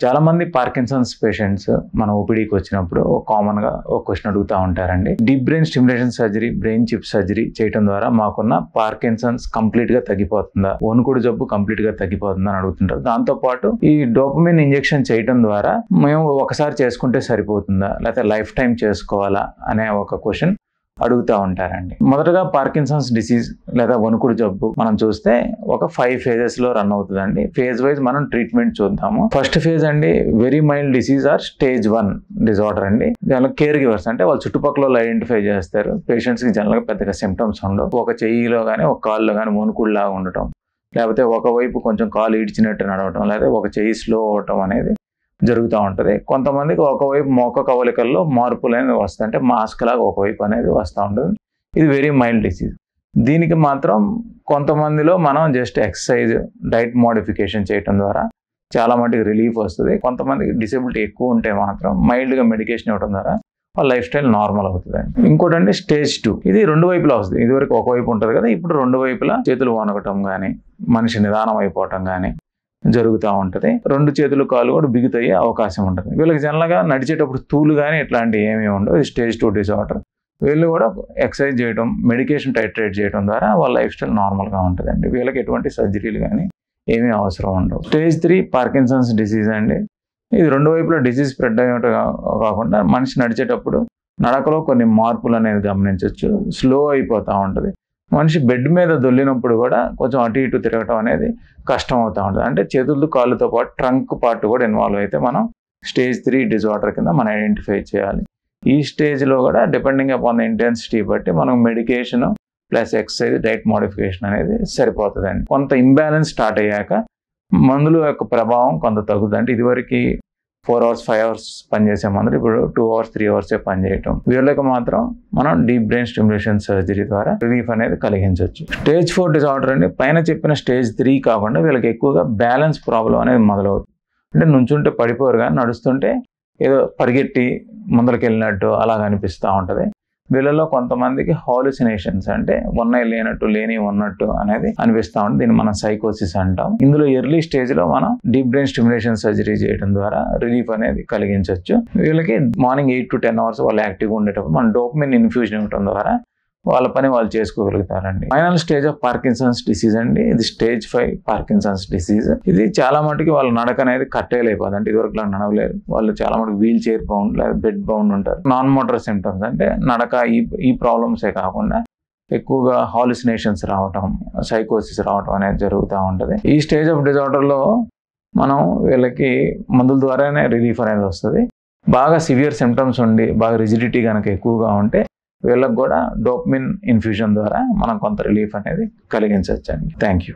చాలా మంది Parkinson's patients మన ఓపీడీకి వచ్చినప్పుడు కామన్ గా ఒక క్వశ్చన్ అడుగుతా ఉంటారండి. Deep brain stimulation surgery, brain chip surgery చేయడం ద్వారా మాకున్న పార్కిన్సన్స్ కంప్లీట్ గా తగ్గిపోతుందా, వణుకుడు జబ్బు కంప్లీట్ గా తగ్గిపోతుందా అని అడుగుతుంటారు. దాంతో పాటు ఈ డోపమిన్ ఇంజెక్షన్ చేయడం ద్వారా మేము ఒకసారి చేసుకుంటే సరిపోతుందా, లేకపోతే లైఫ్ టైం చేసుకోవాలా అనే ఒక క్వశ్చన్ అడుగుతూ ఉంటారండి. మొదటగా పార్కిన్సన్స్ డిసీజ్ లేదా వణుకుడు జబ్బు మనం చూస్తే ఒక 5 phases లో రన్ అవుతుందండి. ఫేజ్ వైజ్ మనం ట్రీట్మెంట్ చూద్దాము. ఫస్ట్ ఫేజ్ అండి very mild disease are stage 1 disorder అండి. దానిలో కేర్ గివర్స్ అంటే వాళ్ళు చుట్టుపక్కల ఐడెంటిఫై చేస్తారు. పేషెంట్స్ కి జనరల్ గా పెద్దగా సిమ్టమ్స్ ఉండవు. ఒక చెయ్యిలో కానీ ఒక కాల్లో కానీ వణుకుడు లాగా ఉండటం, లేకపోతే ఒకవైపు కొంచెం కాలు ఈడ్చినట్టు నడవటం, లేదా ఒక చెయ్యి స్లో అవటం అనేది జరుగుతూ ఉంటుంది. కొంతమందికి ఒకవైపు మోక కవలికల్లో మార్పులు అనేది వస్తాయి, అంటే మాస్క్ లాగా ఒకవైపు అనేది వస్తూ ఉంటుంది. ఇది వెరీ మైల్డ్ డిసీజ్. దీనికి మాత్రం కొంతమందిలో మనం జస్ట్ ఎక్సర్సైజ్, డైట్ మోడిఫికేషన్ చేయడం ద్వారా చాలా మటుకు రిలీఫ్ వస్తుంది. కొంతమందికి డిసేబిలిటీ ఎక్కువ ఉంటే మాత్రం మైల్డ్గా మెడికేషన్ ఇవ్వడం ద్వారా వాళ్ళ లైఫ్ స్టైల్ నార్మల్ అవుతుంది. ఇంకోటి అంటే స్టేజ్ 2. ఇది రెండు వైపులా వస్తుంది. ఇదివరకు ఒకవైపు ఉంటుంది కదా, ఇప్పుడు రెండు వైపులా చేతులు వణకటం కానీ మనిషి నిదానం అయిపోవటం కానీ జరుగుతూ ఉంటుంది. రెండు చేతులు కాళ్ళు కూడా బిగుతయ్యే అవకాశం ఉంటుంది. వీళ్ళకి జనరల్గా నడిచేటప్పుడు తూలు కానీ ఇట్లాంటివి ఏమీ ఉండవు. ఇది స్టేజ్ 2 డిజార్డర్. వీళ్ళు కూడా ఎక్సర్సైజ్ చేయడం, మెడికేషన్ టైట్రేట్ చేయడం ద్వారా వాళ్ళ లైఫ్ స్టైల్ నార్మల్గా ఉంటుందండి. వీళ్ళకి ఎటువంటి సర్జరీలు కానీ ఏమీ అవసరం ఉండవు. స్టేజ్ 3 పార్కిన్సన్స్ డిసీజ్ అండి. ఇది రెండు వైపులా డిసీజ్ స్ప్రెడ్ అయ్యేట కాకుండా మనిషి నడిచేటప్పుడు నడకలో కొన్ని మార్పులు అనేది గమనించవచ్చు. స్లో అయిపోతూ ఉంటుంది. మనిషి బెడ్ మీద దొల్లినప్పుడు కూడా కొంచెం అటు ఇటు తిరగటం అనేది కష్టం అవుతూ ఉంటుంది. అంటే చేతులతో కాళ్ళతో పాటు ట్రంక్ పార్ట్ కూడా ఇన్వాల్వ్ అయితే మనం స్టేజ్ 3 డిజార్డర్ కింద మనం ఐడెంటిఫై చేయాలి. ఈ స్టేజ్లో కూడా డిపెండింగ్ అపాన్ ద ఇంటెన్సిటీ బట్టి మనం medication plus exercise, diet modification అనేది సరిపోతుందండి. కొంత ఇంబ్యాలెన్స్ స్టార్ట్ అయ్యాక మందుల యొక్క ప్రభావం కొంత తగ్గుతుంది. అంటే ఇదివరకు 4 hours 5 hours పనిచేసే మందులు ఇప్పుడు 2 hours 3 hours పనిచేయటం. వీళ్ళకి మాత్రం మనం డీప్ బ్రెయిన్ స్టిమ్యులేషన్ సర్జరీ ద్వారా రిలీఫ్ అనేది కలిగించవచ్చు. స్టేజ్ 4 డిజార్డర్ అండి. పైన చెప్పిన స్టేజ్ 3 కాకుండా వీళ్ళకి ఎక్కువగా బ్యాలెన్స్ ప్రాబ్లం అనేది మొదలవుతుంది. అంటే నుంచుంటే పడిపోరు కానీ నడుస్తుంటే ఏదో పరిగెట్టి ముందరికి వెళ్ళినట్టు అలాగ అనిపిస్తూ ఉంటుంది. వీళ్ళలో కొంతమందికి హాలుసినేషన్స్ అంటే ఉన్నాయి లేనట్టు, లేని ఉన్నట్టు అనేది అనిపిస్తూ ఉంటుంది. దీన్ని మనం సైకోసిస్ అంటాం. ఇందులో ఎర్లీ స్టేజ్లో మనం డీప్ బ్రెయిన్ స్టిమ్యులేషన్ సర్జరీ చేయడం ద్వారా రిలీఫ్ అనేది కలిగించవచ్చు. వీళ్ళకి మార్నింగ్ 8 to 10 hours వాళ్ళు యాక్టివ్గా ఉండేటప్పుడు మనం డోపమిన్ ఇన్ఫ్యూజన్ ఇవ్వడం ద్వారా వాళ్ళ పని వాళ్ళు చేసుకోగలుగుతారండి. Final stage of Parkinson's disease అండి. ఇది స్టేజ్ 5 పార్కిన్సన్స్ డిసీజ్. ఇది చాలా మటుకి వాళ్ళ నడక అనేది కట్టేయలేకపోతుంది. అంటే ఇదివరకు నడవలేరు. వాళ్ళు చాలా మటుకు వీల్ చైర్ బౌండ్ లేదా బెడ్ బౌండ్ ఉంటారు. నాన్ మోటార్ సిమ్టమ్స్ అంటే నడక ఈ ప్రాబ్లమ్సే కాకుండా ఎక్కువగా హాలుసినేషన్స్ రావటం, సైకోసిస్ రావటం అనేది జరుగుతూ ఉంటుంది. ఈ స్టేజ్ ఆఫ్ డిజార్డర్లో మనం వీళ్ళకి మందుల ద్వారానే రిలీఫ్ అనేది వస్తుంది. బాగా సివియర్ సిమ్టమ్స్ ఉండి బాగా రిజిడిటీ కనుక ఎక్కువగా ఉంటే వీళ్ళకి కూడా డోపమిన్ ఇన్ఫ్యూజన్ ద్వారా మనం కొంత రిలీఫ్ అనేది కలిగించవచ్చండి. Thank you.